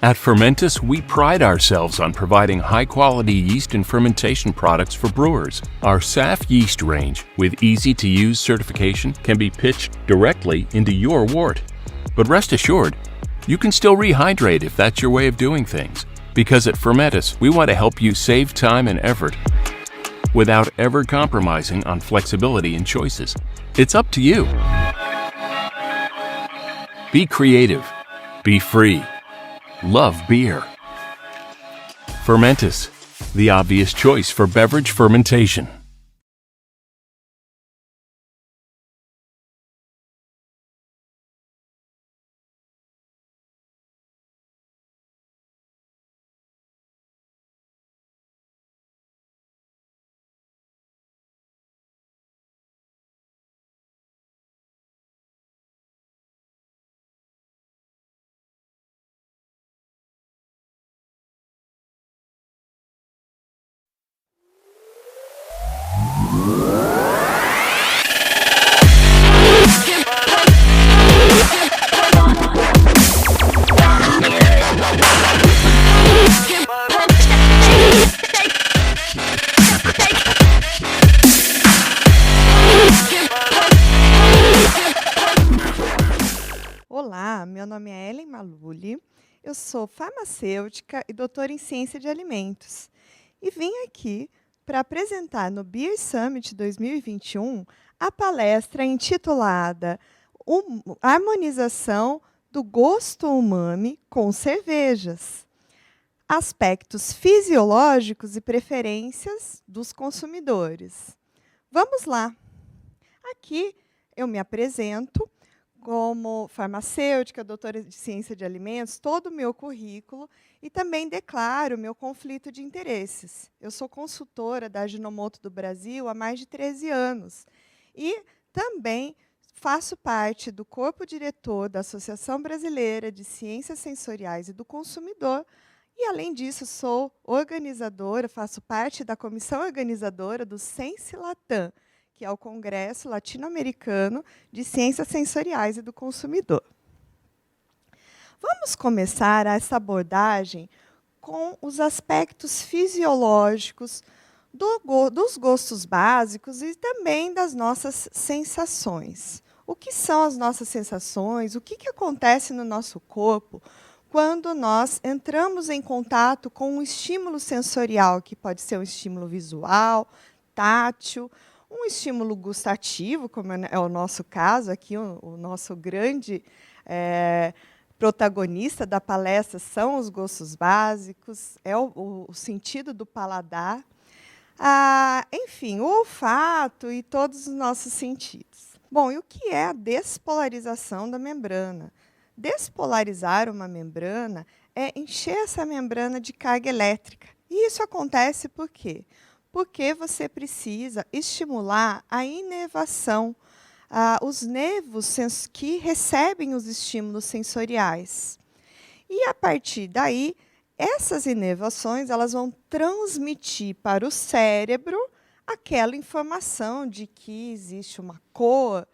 At Fermentis, we pride ourselves on providing high-quality yeast and fermentation products for brewers. Our SAF yeast range, with easy-to-use certification, can be pitched directly into your wort. But rest assured, you can still rehydrate if that's your way of doing things. Because at Fermentis, we want to help you save time and effort without ever compromising on flexibility and choices. It's up to you. Be creative. Be free. Love beer. Fermentis, the obvious choice for beverage fermentation. Olá, meu nome é Ellen Maluli, eu sou farmacêutica e doutora em ciência de alimentos. E vim aqui para apresentar no Beer Summit 2021 a palestra intitulada Harmonização do gosto umami com cervejas. Aspectos fisiológicos e preferências dos consumidores. Vamos lá! Aqui eu me apresento como farmacêutica, doutora de ciência de alimentos, todo o meu currículo e também declaro meu conflito de interesses. Eu sou consultora da Ajinomoto do Brasil há mais de 13 anos e também faço parte do corpo diretor da Associação Brasileira de Ciências Sensoriais e do Consumidor e, além disso, sou organizadora, faço parte da comissão organizadora do Sensilatam, que é o Congresso Latino-Americano de Ciências Sensoriais e do Consumidor. Vamos começar essa abordagem com os aspectos fisiológicos dos gostos básicos e também das nossas sensações. O que são as nossas sensações? O que acontece no nosso corpo quando nós entramos em contato com um estímulo sensorial, que pode ser um estímulo visual, tátil, um estímulo gustativo, como é o nosso caso aqui, o nosso grande protagonista da palestra são os gostos básicos, é o sentido do paladar, enfim, o olfato e todos os nossos sentidos. Bom, e o que é a despolarização da membrana? Despolarizar uma membrana é encher essa membrana de carga elétrica. E isso acontece por quê? Porque você precisa estimular a inervação, os nervos que recebem os estímulos sensoriais. E, a partir daí, essas inervações elas vão transmitir para o cérebro aquela informação de que existe uma cor,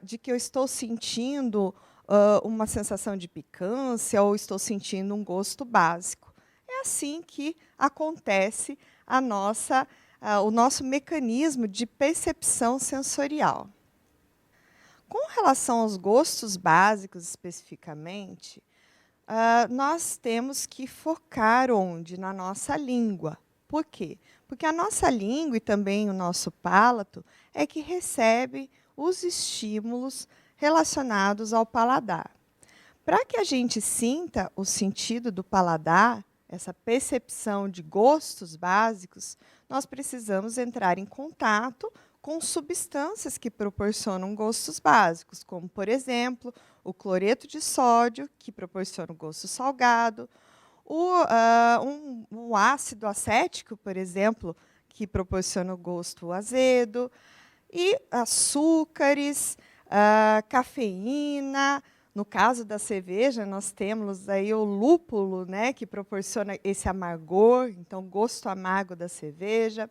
de que eu estou sentindo uma sensação de picância ou estou sentindo um gosto básico. É assim que acontece o nosso mecanismo de percepção sensorial. Com relação aos gostos básicos especificamente, nós temos que focar onde? Na nossa língua. Por quê? Porque a nossa língua e também o nosso palato é que recebe os estímulos relacionados ao paladar. Para que a gente sinta o sentido do paladar, essa percepção de gostos básicos, nós precisamos entrar em contato com substâncias que proporcionam gostos básicos, como, por exemplo, o cloreto de sódio, que proporciona o gosto salgado, um ácido acético, por exemplo, que proporciona o gosto azedo, e açúcares, cafeína. No caso da cerveja, nós temos aí o lúpulo, né, que proporciona esse amargor, então gosto amargo da cerveja.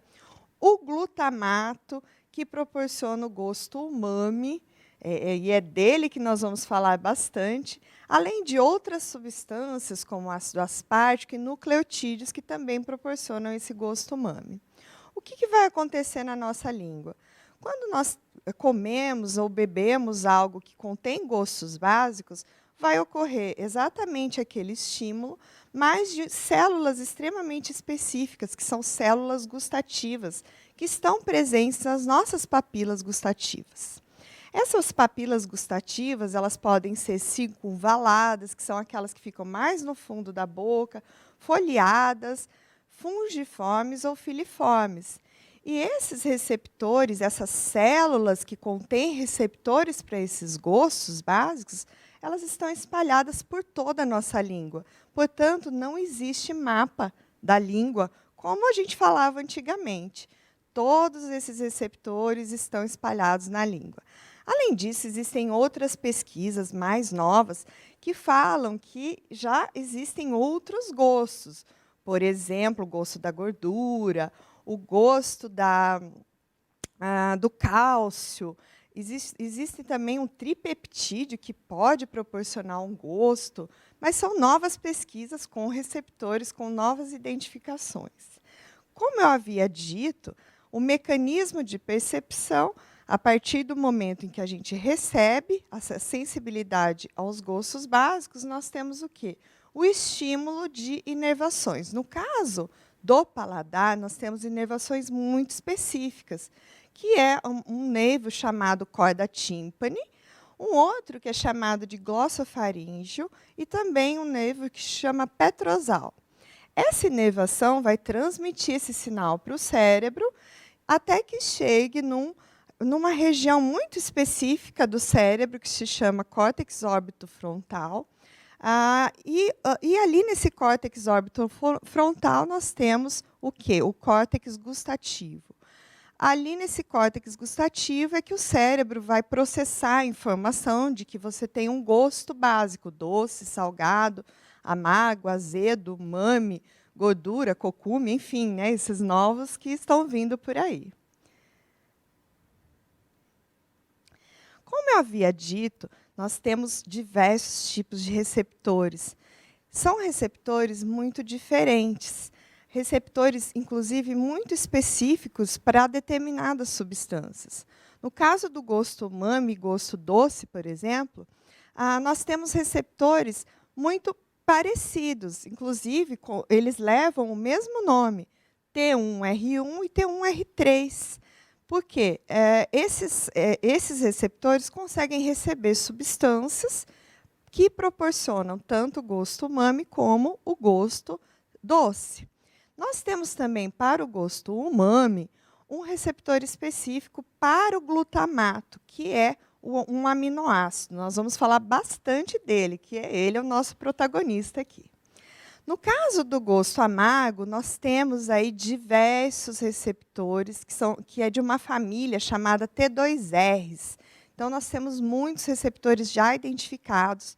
O glutamato, que proporciona o gosto umami, e é dele que nós vamos falar bastante, além de outras substâncias, como ácido aspartico e nucleotídeos, que também proporcionam esse gosto umami. O que vai acontecer na nossa língua? Quando nós comemos ou bebemos algo que contém gostos básicos, vai ocorrer exatamente aquele estímulo, mas de células extremamente específicas, que são células gustativas, que estão presentes nas nossas papilas gustativas. Essas papilas gustativas, elas podem ser circunvaladas, que são aquelas que ficam mais no fundo da boca, foliadas, fungiformes ou filiformes. E esses receptores, essas células que contêm receptores para esses gostos básicos, elas estão espalhadas por toda a nossa língua. Portanto, não existe mapa da língua como a gente falava antigamente. Todos esses receptores estão espalhados na língua. Além disso, existem outras pesquisas mais novas que falam que já existem outros gostos. Por exemplo, o gosto da gordura, o gosto do cálcio. Existe também um tripeptídeo que pode proporcionar um gosto, mas são novas pesquisas com receptores, com novas identificações. Como eu havia dito, o mecanismo de percepção, a partir do momento em que a gente recebe essa sensibilidade aos gostos básicos, nós temos o quê? O estímulo de inervações. No caso do paladar, nós temos inervações muito específicas, que é um nervo chamado corda tímpani, um outro que é chamado de glossofaríngeo e também um nervo que se chama petrosal. Essa inervação vai transmitir esse sinal para o cérebro até que chegue numa região muito específica do cérebro, que se chama córtex órbito-frontal. E ali nesse córtex órbito-frontal nós temos o quê? O córtex gustativo. Ali nesse córtex gustativo é que o cérebro vai processar a informação de que você tem um gosto básico, doce, salgado, amargo, azedo, umami, gordura, cocume, enfim, né, esses novos que estão vindo por aí. Como eu havia dito, nós temos diversos tipos de receptores. São receptores muito diferentes, receptores, inclusive, muito específicos para determinadas substâncias. No caso do gosto umami, gosto doce, por exemplo, nós temos receptores muito parecidos, inclusive, eles levam o mesmo nome, T1R1 e T1R3. Por quê? Esses receptores conseguem receber substâncias que proporcionam tanto o gosto umami como o gosto doce. Nós temos também, para o gosto umami, um receptor específico para o glutamato, que é um aminoácido. Nós vamos falar bastante dele, que ele é o nosso protagonista aqui. No caso do gosto amargo, nós temos aí diversos receptores que é de uma família chamada T2Rs. Então, nós temos muitos receptores já identificados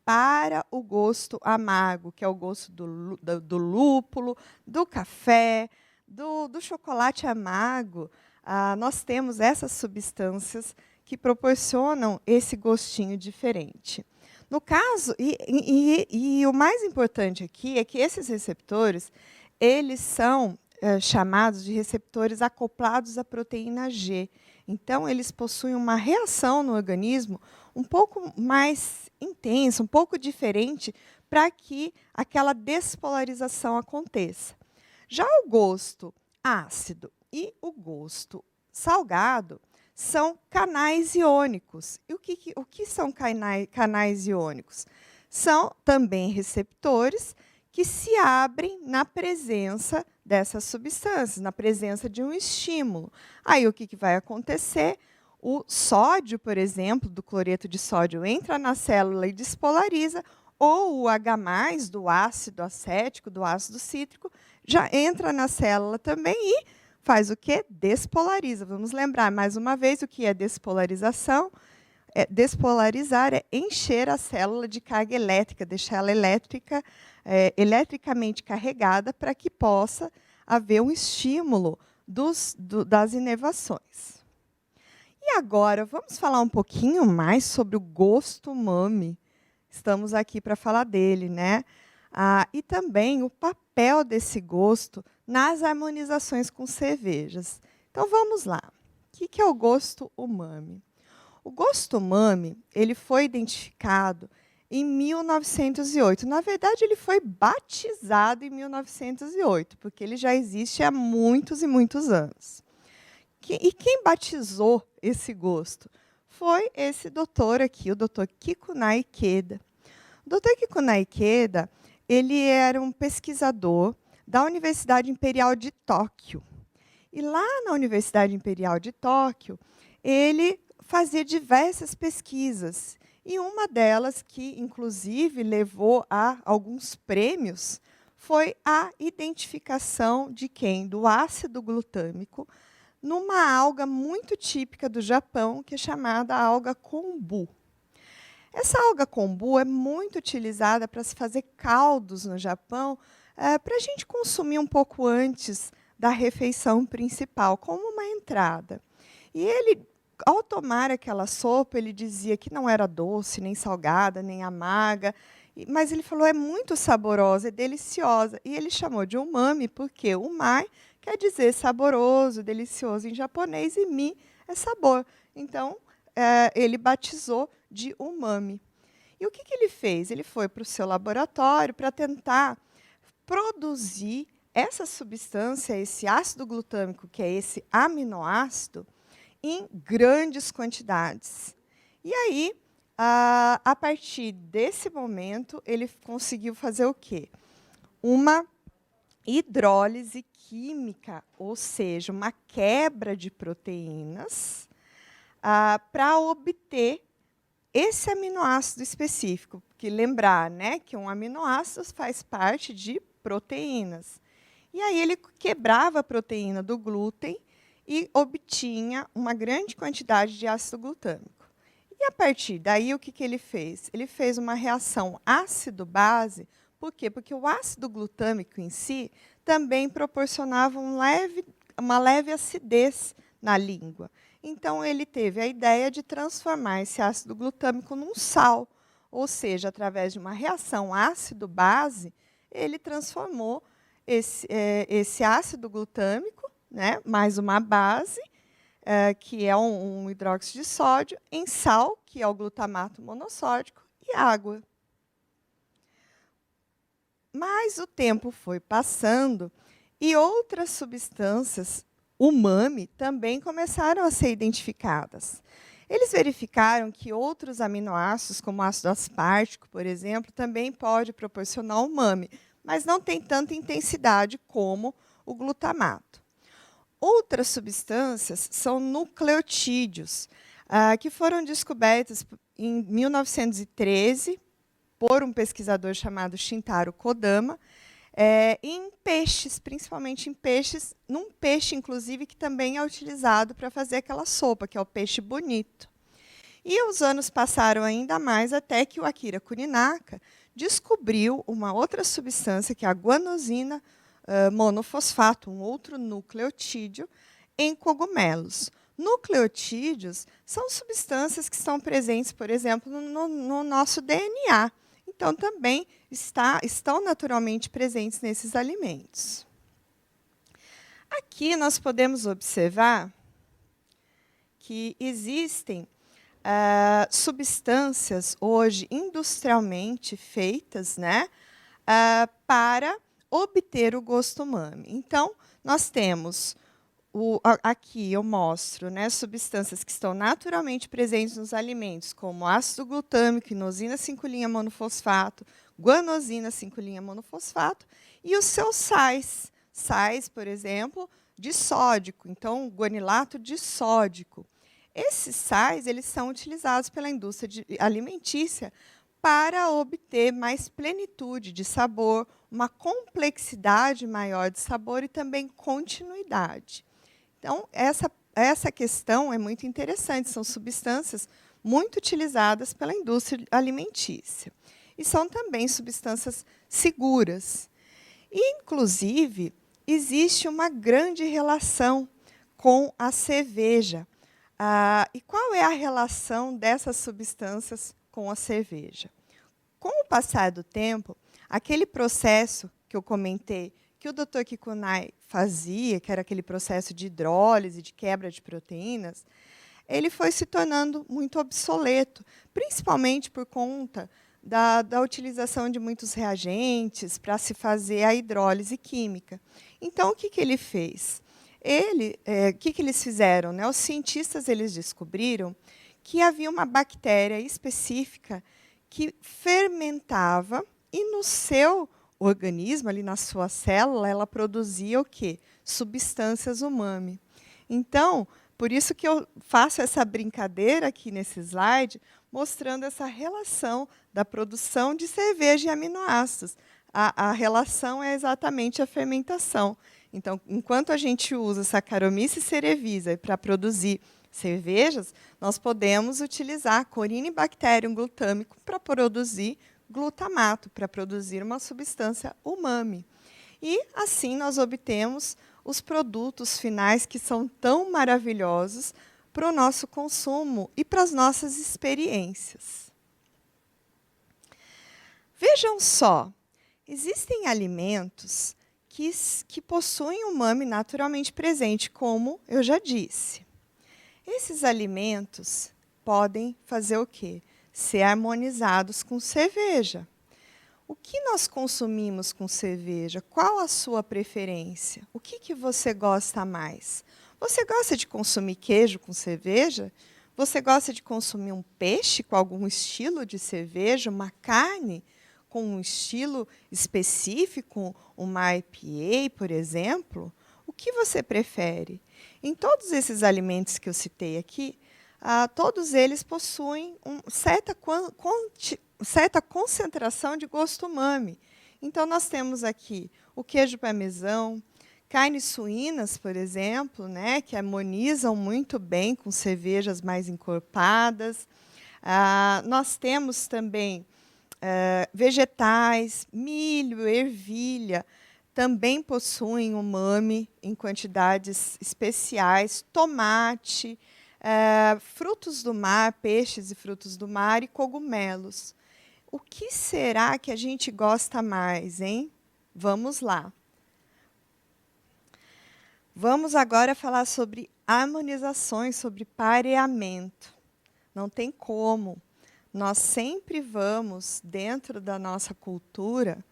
para o gosto amargo, que é o gosto do lúpulo, do café, do chocolate amargo. Nós temos essas substâncias que proporcionam esse gostinho diferente. No caso, e o mais importante aqui é que esses receptores, eles são chamados de receptores acoplados à proteína G. Então, eles possuem uma reação no organismo um pouco mais intensa, um pouco diferente, para que aquela despolarização aconteça. Já o gosto ácido e o gosto salgado são canais iônicos. E o que são canais iônicos? São também receptores que se abrem na presença dessas substâncias, na presença de um estímulo. Aí o que vai acontecer? O sódio, por exemplo, do cloreto de sódio entra na célula e despolariza, ou o H+, do ácido acético, do ácido cítrico, já entra na célula também e faz o quê? Despolariza. Vamos lembrar, mais uma vez, o que é despolarização? Despolarizar é encher a célula de carga elétrica, deixar ela eletricamente carregada para que possa haver um estímulo das inervações. E agora, vamos falar um pouquinho mais sobre o gosto umami, estamos aqui para falar dele, né? E também o papel desse gosto nas harmonizações com cervejas. Então vamos lá. O que é o gosto umami? O gosto umami, ele foi identificado em 1908. Na verdade, ele foi batizado em 1908, porque ele já existe há muitos e muitos anos. E quem batizou esse gosto? Foi esse doutor aqui, o doutor Kikunae Ikeda. O doutor Kikunae Ikeda, ele era um pesquisador da Universidade Imperial de Tóquio. E lá na Universidade Imperial de Tóquio, ele fazia diversas pesquisas. E uma delas, que inclusive levou a alguns prêmios, foi a identificação de quem? Do ácido glutâmico, numa alga muito típica do Japão, que é chamada alga kombu. Essa alga kombu é muito utilizada para se fazer caldos no Japão, para a gente consumir um pouco antes da refeição principal, como uma entrada. E ele, ao tomar aquela sopa, ele dizia que não era doce, nem salgada, nem amarga, mas ele falou, é muito saborosa, é deliciosa. E ele chamou de umami, porque umai quer dizer saboroso, delicioso em japonês, e mi é sabor. Então, ele batizou de umami. E o que ele fez? Ele foi para o seu laboratório para tentar produzir essa substância, esse ácido glutâmico, que é esse aminoácido, em grandes quantidades. E aí, a partir desse momento, ele conseguiu fazer o quê? Uma hidrólise química, ou seja, uma quebra de proteínas, para obter esse aminoácido específico. Porque lembrar, né, que um aminoácido faz parte de proteínas. E aí ele quebrava a proteína do glúten e obtinha uma grande quantidade de ácido glutâmico. E a partir daí, o que ele fez? Ele fez uma reação ácido-base. Por quê? Porque o ácido glutâmico em si também proporcionava uma leve acidez na língua. Então, ele teve a ideia de transformar esse ácido glutâmico num sal. Ou seja, através de uma reação ácido-base, ele transformou esse ácido glutâmico, né, mais uma base, que é um hidróxido de sódio, em sal, que é o glutamato monossódico, e água. Mas o tempo foi passando e outras substâncias umami também começaram a ser identificadas. Eles verificaram que outros aminoácidos, como o ácido aspartico, por exemplo, também pode proporcionar umami, mas não tem tanta intensidade como o glutamato. Outras substâncias são nucleotídeos, que foram descobertos em 1913 por um pesquisador chamado Shintaro Kodama, em peixes, principalmente em peixes, num peixe, inclusive, que também é utilizado para fazer aquela sopa, que é o peixe bonito. E os anos passaram ainda mais até que o Akira Kuninaka descobriu uma outra substância, que é a guanosina monofosfato, um outro nucleotídeo, em cogumelos. Nucleotídeos são substâncias que estão presentes, por exemplo, no nosso DNA. Então, também estão naturalmente presentes nesses alimentos. Aqui nós podemos observar que existem substâncias hoje industrialmente feitas, né, para obter o gosto umami. Então, nós temos aqui eu mostro, né, substâncias que estão naturalmente presentes nos alimentos, como ácido glutâmico, inosina 5' monofosfato, guanosina 5' monofosfato, e os seus sais, por exemplo, disódico, então guanilato disódico. Esses sais eles são utilizados pela indústria alimentícia para obter mais plenitude de sabor, uma complexidade maior de sabor e também continuidade. Então, essa questão é muito interessante. São substâncias muito utilizadas pela indústria alimentícia. E são também substâncias seguras. E, inclusive, existe uma grande relação com a cerveja. E qual é a relação dessas substâncias com a cerveja? Com o passar do tempo, aquele processo que eu comentei, que o Dr. Kikunai fazia, que era aquele processo de hidrólise, de quebra de proteínas, ele foi se tornando muito obsoleto, principalmente por conta da utilização de muitos reagentes para se fazer a hidrólise química. Então, o que ele fez? O que eles fizeram? Né? Os cientistas eles descobriram que havia uma bactéria específica que fermentava e no seu organismo, ali na sua célula, ela produzia o quê? Substâncias umami. Então, por isso que eu faço essa brincadeira aqui nesse slide, mostrando essa relação da produção de cerveja e aminoácidos. A relação é exatamente a fermentação. Então, enquanto a gente usa Saccharomyces cerevisiae para produzir cervejas, nós podemos utilizar Corynebacterium glutâmico para produzir glutamato, para produzir uma substância umami. E, assim, nós obtemos os produtos finais que são tão maravilhosos para o nosso consumo e para as nossas experiências. Vejam só, existem alimentos que possuem umami naturalmente presente, como eu já disse. Esses alimentos podem fazer o quê? Ser harmonizados com cerveja. O que nós consumimos com cerveja? Qual a sua preferência? O que você gosta mais? Você gosta de consumir queijo com cerveja? Você gosta de consumir um peixe com algum estilo de cerveja? Uma carne com um estilo específico? Uma IPA, por exemplo? O que você prefere? Em todos esses alimentos que eu citei aqui, todos eles possuem certa concentração de gosto umami. Então, nós temos aqui o queijo parmesão, carnes suínas, por exemplo, né, que harmonizam muito bem com cervejas mais encorpadas. Nós temos também vegetais, milho, ervilha, também possuem umami em quantidades especiais, tomate, frutos do mar, peixes e frutos do mar e cogumelos. O que será que a gente gosta mais, hein? Vamos lá. Vamos agora falar sobre harmonizações, sobre pareamento. Não tem como. Nós sempre vamos, dentro da nossa cultura,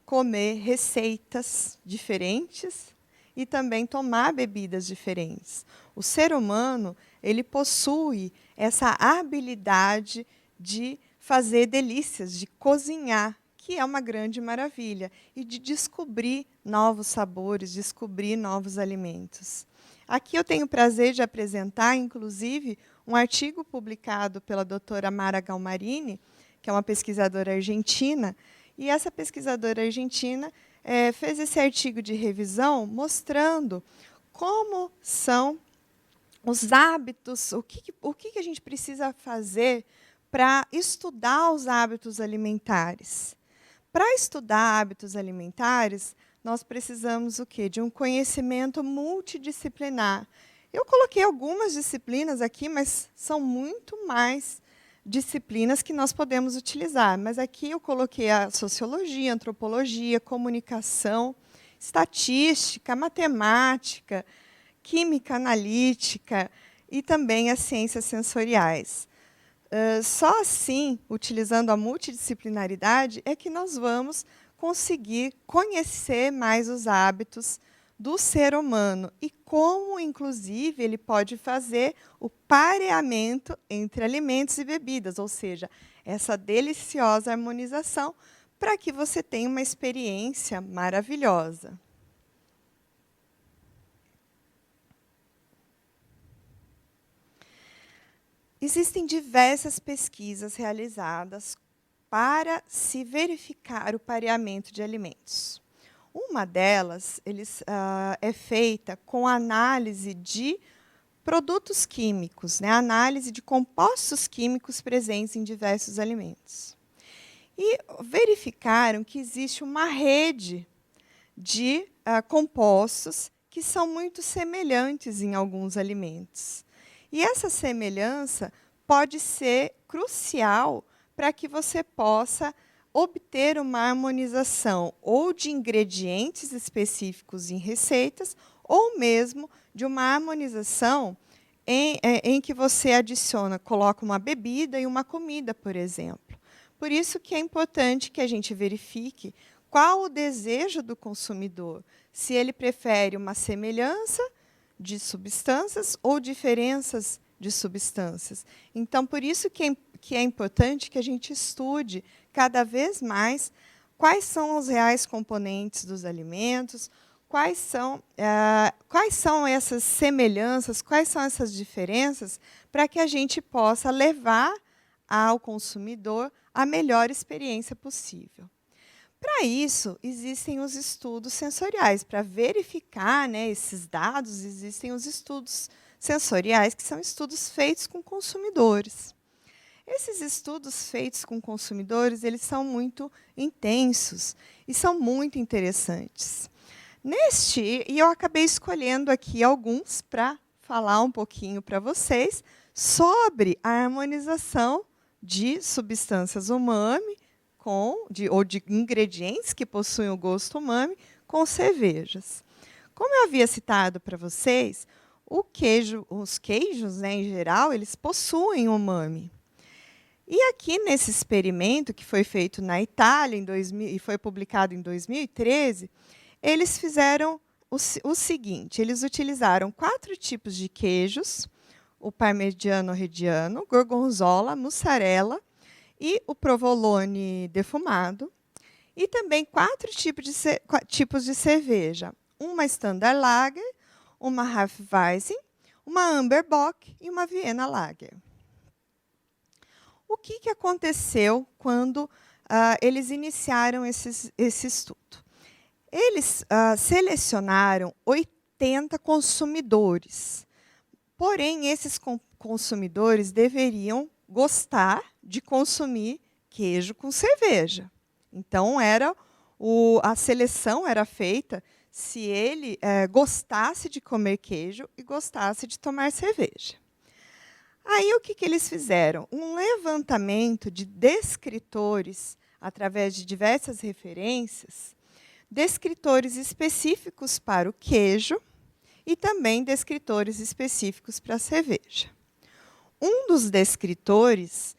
comer receitas diferentes e também tomar bebidas diferentes. O ser humano, ele possui essa habilidade de fazer delícias, de cozinhar, que é uma grande maravilha, e de descobrir novos sabores, descobrir novos alimentos. Aqui eu tenho o prazer de apresentar, inclusive, um artigo publicado pela doutora Mara Galmarini, que é uma pesquisadora argentina, e essa pesquisadora argentina fez esse artigo de revisão mostrando como são os hábitos, o que a gente precisa fazer para estudar os hábitos alimentares. Para estudar hábitos alimentares, nós precisamos o quê? De um conhecimento multidisciplinar. Eu coloquei algumas disciplinas aqui, mas são muito mais disciplinas que nós podemos utilizar. Mas aqui eu coloquei a sociologia, antropologia, comunicação, estatística, matemática, química analítica e também as ciências sensoriais. Só assim, utilizando a multidisciplinaridade, é que nós vamos conseguir conhecer mais os hábitos do ser humano e como, inclusive, ele pode fazer o pareamento entre alimentos e bebidas, ou seja, essa deliciosa harmonização para que você tenha uma experiência maravilhosa. Existem diversas pesquisas realizadas para se verificar o pareamento de alimentos. Uma delas é feita com análise de produtos químicos, né? Análise de compostos químicos presentes em diversos alimentos. E verificaram que existe uma rede de compostos que são muito semelhantes em alguns alimentos. E essa semelhança pode ser crucial para que você possa obter uma harmonização ou de ingredientes específicos em receitas, ou mesmo de uma harmonização em que você adiciona, coloca uma bebida e uma comida, por exemplo. Por isso que é importante que a gente verifique qual o desejo do consumidor, se ele prefere uma semelhança de substâncias ou diferenças de substâncias. Então, por isso que é importante que a gente estude cada vez mais quais são os reais componentes dos alimentos, quais são essas semelhanças, quais são essas diferenças, para que a gente possa levar ao consumidor a melhor experiência possível. Para isso, existem os estudos sensoriais. Para verificar, né, esses dados, existem os estudos sensoriais, que são estudos feitos com consumidores. Esses estudos feitos com consumidores, eles são muito intensos e são muito interessantes. E eu acabei escolhendo aqui alguns para falar um pouquinho para vocês sobre a harmonização de substâncias umami ou de ingredientes que possuem o gosto umami com cervejas. Como eu havia citado para vocês, os queijos, né, em geral, eles possuem umami. E aqui nesse experimento que foi feito na Itália e foi publicado em 2013, eles fizeram o seguinte: eles utilizaram 4 tipos de queijos, o parmigiano reggiano, gorgonzola, mussarela e o provolone defumado, e também 4 tipos de cerveja: uma Standard Lager, uma Hefeweizen, uma Amber Bock e uma Vienna Lager. O que aconteceu quando eles iniciaram esse estudo? Eles selecionaram 80 consumidores. Porém, esses consumidores deveriam gostar de consumir queijo com cerveja. Então, a seleção era feita se ele gostasse de comer queijo e gostasse de tomar cerveja. Aí, o que eles fizeram? Um levantamento de descritores, através de diversas referências, descritores específicos para o queijo e também descritores específicos para a cerveja. Um dos descritores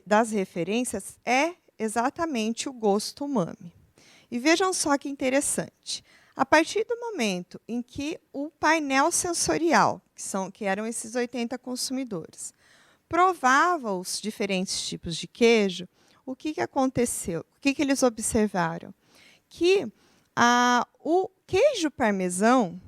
das referências é exatamente o gosto umami. E vejam só que interessante. A partir do momento em que o painel sensorial, que eram esses 80 consumidores, provava os diferentes tipos de queijo, o que aconteceu? O que eles observaram? Que o queijo parmesão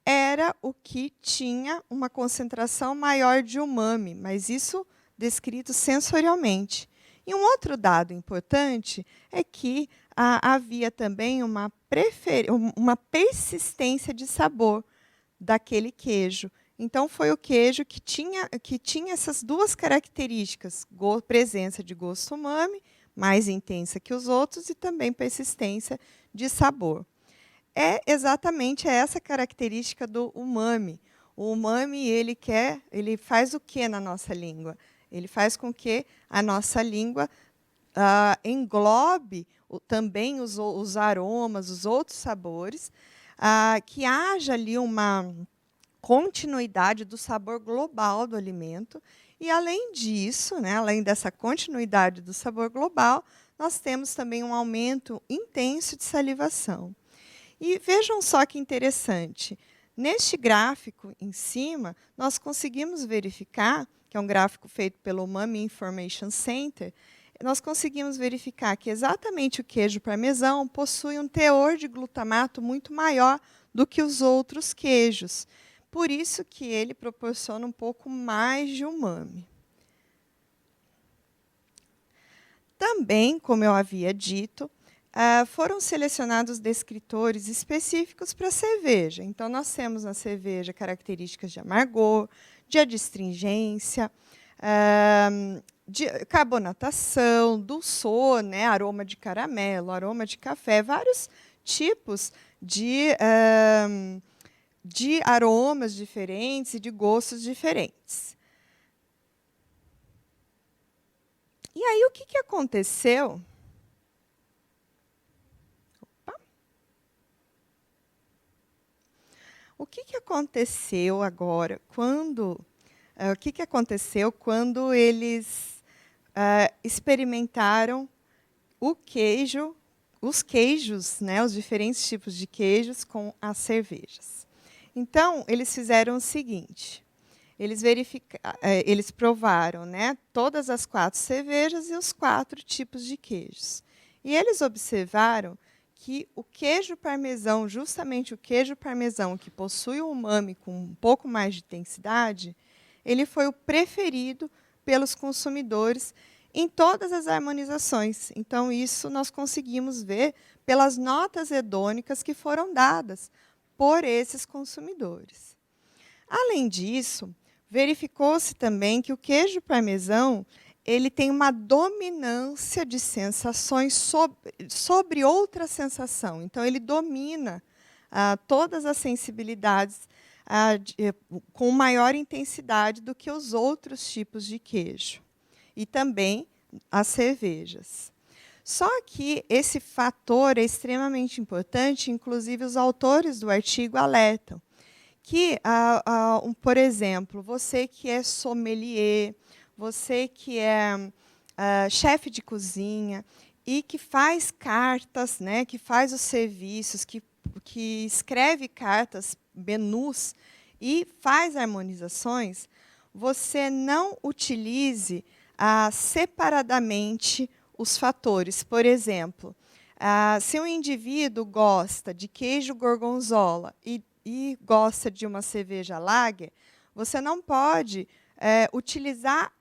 era o que tinha uma concentração maior de umami, mas isso descrito sensorialmente. E um outro dado importante é que havia também uma persistência de sabor daquele queijo. Então, foi o queijo que tinha essas duas características: presença de gosto umami, mais intensa que os outros, e também persistência de sabor. É exatamente essa característica do umami. O umami, ele faz o que na nossa língua? Ele faz com que a nossa língua englobe também os aromas, os outros sabores, que haja ali uma continuidade do sabor global do alimento. E, além disso, né, além dessa continuidade do sabor global, nós temos também um aumento intenso de salivação. E vejam só que interessante. Neste gráfico em cima, nós conseguimos verificar, que é um gráfico feito pelo Umami Information Center, nós conseguimos verificar que exatamente o queijo parmesão possui um teor de glutamato muito maior do que os outros queijos. Por isso que ele proporciona um pouco mais de umami. Também, como eu havia dito, foram selecionados descritores específicos para a cerveja. Então, nós temos na cerveja características de amargor, de adstringência, de carbonatação, dulçor, né, aroma de caramelo, aroma de café, vários tipos de aromas diferentes e de gostos diferentes. E aí, o que aconteceu? Opa. O que aconteceu agora quando... o que aconteceu quando eles experimentaram o queijo, os queijos, né, os diferentes tipos de queijos com as cervejas? Então, eles fizeram o seguinte: eles provaram, né, todas as 4 cervejas e os 4 tipos de queijos. E eles observaram que o queijo parmesão, justamente o queijo parmesão, que possui um umami com um pouco mais de intensidade, ele foi o preferido pelos consumidores em todas as harmonizações. Então, isso nós conseguimos ver pelas notas hedônicas que foram dadas por esses consumidores. Além disso, verificou-se também que o queijo parmesão ele tem uma dominância de sensações sobre outra sensação. Então, ele domina todas as sensibilidades com maior intensidade do que os outros tipos de queijo. E também as cervejas. Só que esse fator é extremamente importante, inclusive os autores do artigo alertam que, por exemplo, você que é sommelier, você que é chefe de cozinha e que faz cartas, né, que faz os serviços, que escreve cartas, menus e faz harmonizações, você não utilize separadamente os fatores. Por exemplo, se um indivíduo gosta de queijo gorgonzola e gosta de uma cerveja lager, você não pode utilizar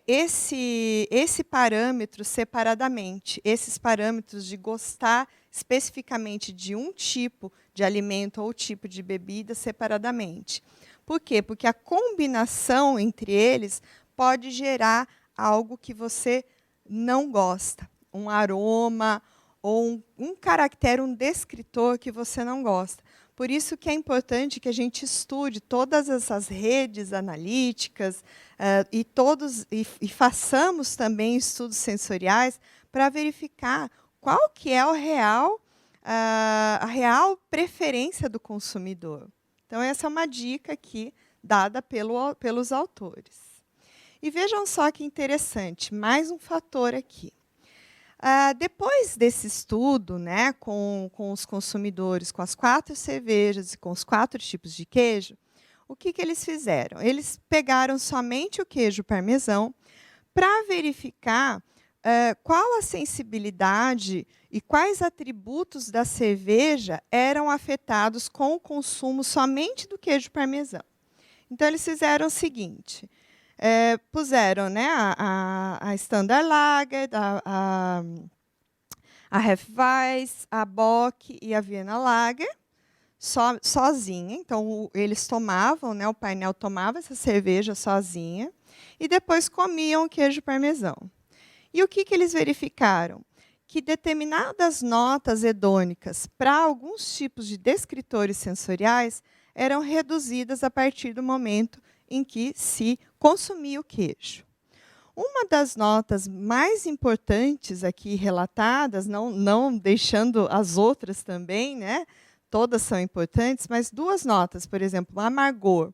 esse parâmetro separadamente, esses parâmetros de gostar especificamente de um tipo de alimento ou tipo de bebida separadamente. Por quê? Porque a combinação entre eles pode gerar algo que você não gosta, um aroma ou um caractere, um descritor que você não gosta. Por isso que é importante que a gente estude todas essas redes analíticas e façamos também estudos sensoriais para verificar qual que é a real preferência do consumidor. Então, essa é uma dica aqui dada pelos autores. E vejam só que interessante, mais um fator aqui. Depois desse estudo, né, com os consumidores, com as 4 cervejas e com os 4 tipos de queijo, o que eles fizeram? Eles pegaram somente o queijo parmesão para verificar qual a sensibilidade e quais atributos da cerveja eram afetados com o consumo somente do queijo parmesão. Então, eles fizeram o seguinte: puseram, né, a Standard Lager, a Hefeweizen, a Bock e a Vienna Lager, sozinha. Então, eles tomavam, né, o painel tomava essa cerveja sozinha e depois comiam o queijo parmesão. E o que eles verificaram? Que determinadas notas hedônicas para alguns tipos de descritores sensoriais eram reduzidas a partir do momento em que se consumia o queijo. Uma das notas mais importantes aqui relatadas, não deixando as outras também, né? Todas são importantes, mas 2 notas, por exemplo, o amargor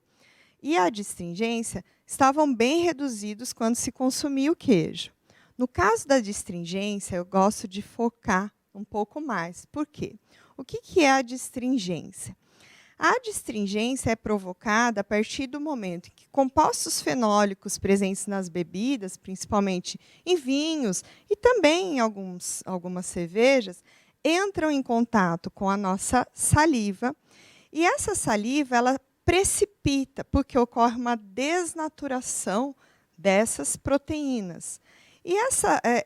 e a astringência, estavam bem reduzidos quando se consumia o queijo. No caso da astringência, eu gosto de focar um pouco mais. Por quê? O que é a astringência? A astringência é provocada a partir do momento em que compostos fenólicos presentes nas bebidas, principalmente em vinhos e também em algumas cervejas, entram em contato com a nossa saliva. E essa saliva ela precipita, porque ocorre uma desnaturação dessas proteínas. E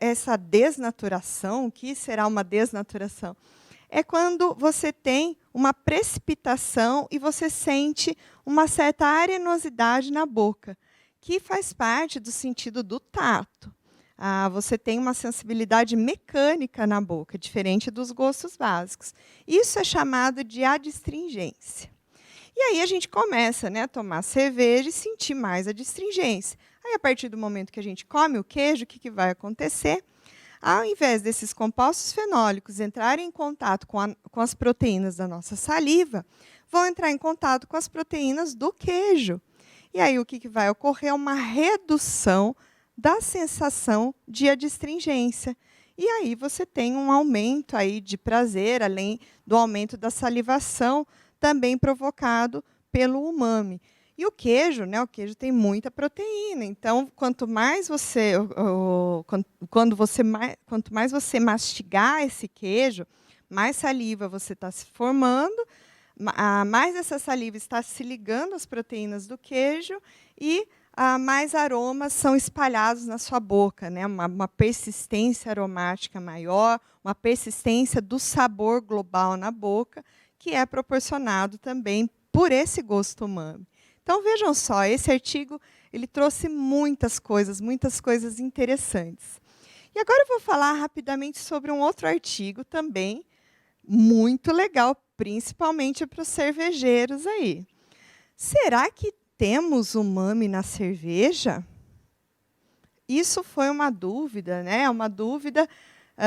essa desnaturação, o que será uma desnaturação? É quando você tem uma precipitação e você sente uma certa arenosidade na boca, que faz parte do sentido do tato. Você tem uma sensibilidade mecânica na boca, diferente dos gostos básicos. Isso é chamado de adstringência. E aí a gente começa, né, a tomar cerveja e sentir mais a astringência. Aí, a partir do momento que a gente come o queijo, o que vai acontecer? Ao invés desses compostos fenólicos entrarem em contato com as proteínas da nossa saliva, vão entrar em contato com as proteínas do queijo. E aí o que vai ocorrer? Uma redução da sensação de adstringência. E aí você tem um aumento aí de prazer, além do aumento da salivação, também provocado pelo umami. E o queijo, né? O queijo tem muita proteína. Então, quanto mais você mastigar esse queijo, mais saliva você está se formando, mais essa saliva está se ligando às proteínas do queijo e mais aromas são espalhados na sua boca, né? Uma persistência aromática maior, uma persistência do sabor global na boca, que é proporcionado também por esse gosto umami. Então, vejam só, esse artigo ele trouxe muitas coisas interessantes. E agora eu vou falar rapidamente sobre um outro artigo também, muito legal, principalmente para os cervejeiros aí. Será que temos umami na cerveja? Isso foi uma dúvida, né? Uma dúvida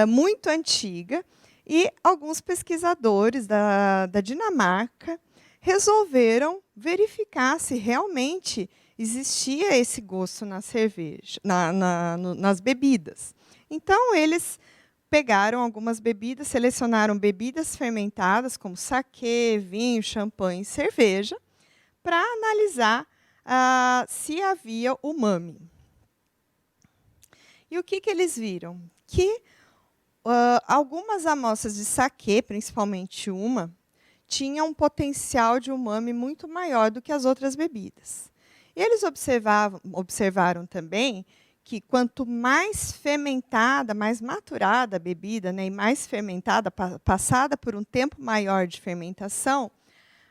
muito antiga. E alguns pesquisadores da Dinamarca resolveram verificar se realmente existia esse gosto na cerveja, nas bebidas. Então, eles pegaram algumas bebidas, selecionaram bebidas fermentadas, como saquê, vinho, champanhe e cerveja, para analisar se havia umami. E o que eles viram? Que algumas amostras de saquê, principalmente uma, tinham um potencial de umami muito maior do que as outras bebidas. E eles observaram também que quanto mais fermentada, mais maturada a bebida, né, e mais fermentada, passada por um tempo maior de fermentação,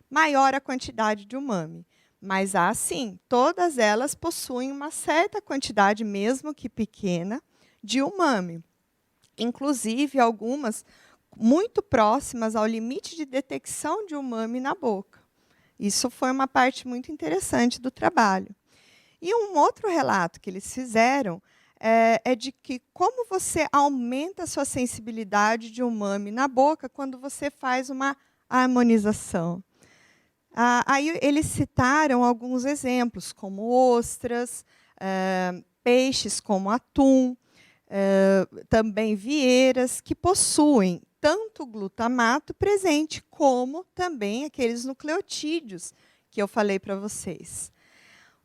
maior a quantidade de umami. Mas, sim, todas elas possuem uma certa quantidade, mesmo que pequena, de umami. Inclusive, algumas muito próximas ao limite de detecção de umami na boca. Isso foi uma parte muito interessante do trabalho. E um outro relato que eles fizeram é de que como você aumenta a sua sensibilidade de umami na boca quando você faz uma harmonização. Aí eles citaram alguns exemplos, como ostras, peixes como atum, também vieiras, que possuem tanto glutamato presente, como também aqueles nucleotídeos que eu falei para vocês.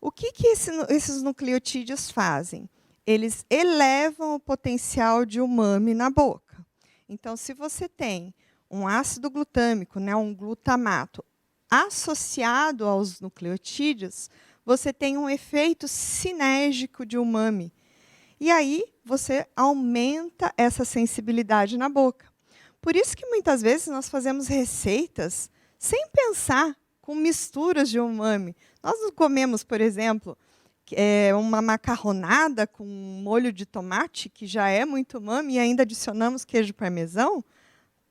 O que esses nucleotídeos fazem? Eles elevam o potencial de umami na boca. Então, se você tem um ácido glutâmico, né, um glutamato, associado aos nucleotídeos, você tem um efeito sinérgico de umami. E aí, você aumenta essa sensibilidade na boca. Por isso que, muitas vezes, nós fazemos receitas sem pensar, com misturas de umami. Nós não comemos, por exemplo, uma macarronada com molho de tomate, que já é muito umami, e ainda adicionamos queijo parmesão,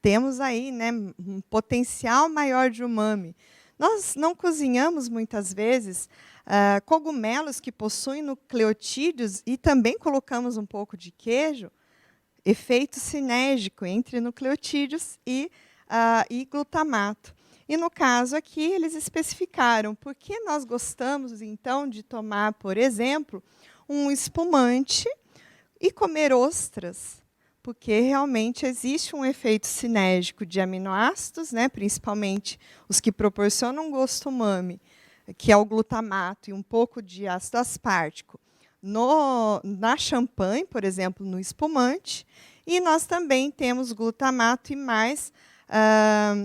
temos aí, né, um potencial maior de umami. Nós não cozinhamos, muitas vezes, cogumelos que possuem nucleotídeos e também colocamos um pouco de queijo, efeito sinérgico entre nucleotídeos e glutamato. E, no caso aqui, eles especificaram por que nós gostamos, então, de tomar, por exemplo, um espumante e comer ostras, porque realmente existe um efeito sinérgico de aminoácidos, né, principalmente os que proporcionam gosto umami, que é o glutamato e um pouco de ácido aspartico, na champanhe, por exemplo, no espumante, e nós também temos glutamato e mais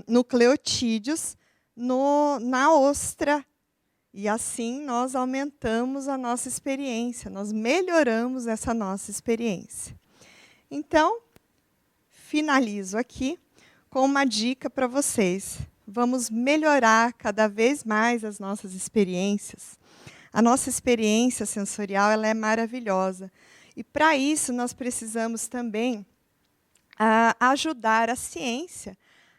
nucleotídeos na ostra. E assim nós aumentamos a nossa experiência, nós melhoramos essa nossa experiência. Então, finalizo aqui com uma dica para vocês. Vamos melhorar cada vez mais as nossas experiências. A nossa experiência sensorial ela é maravilhosa. E, para isso, nós precisamos também ajudar a ciência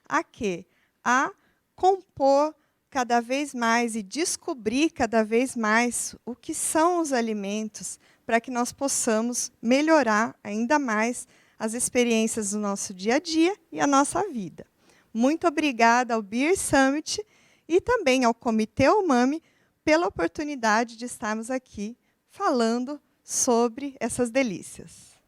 a quê? A compor cada vez mais e descobrir cada vez mais o que são os alimentos para que nós possamos melhorar ainda mais as experiências do nosso dia a dia e a nossa vida. Muito obrigada ao Beer Summit e também ao Comitê Umami pela oportunidade de estarmos aqui falando sobre essas delícias.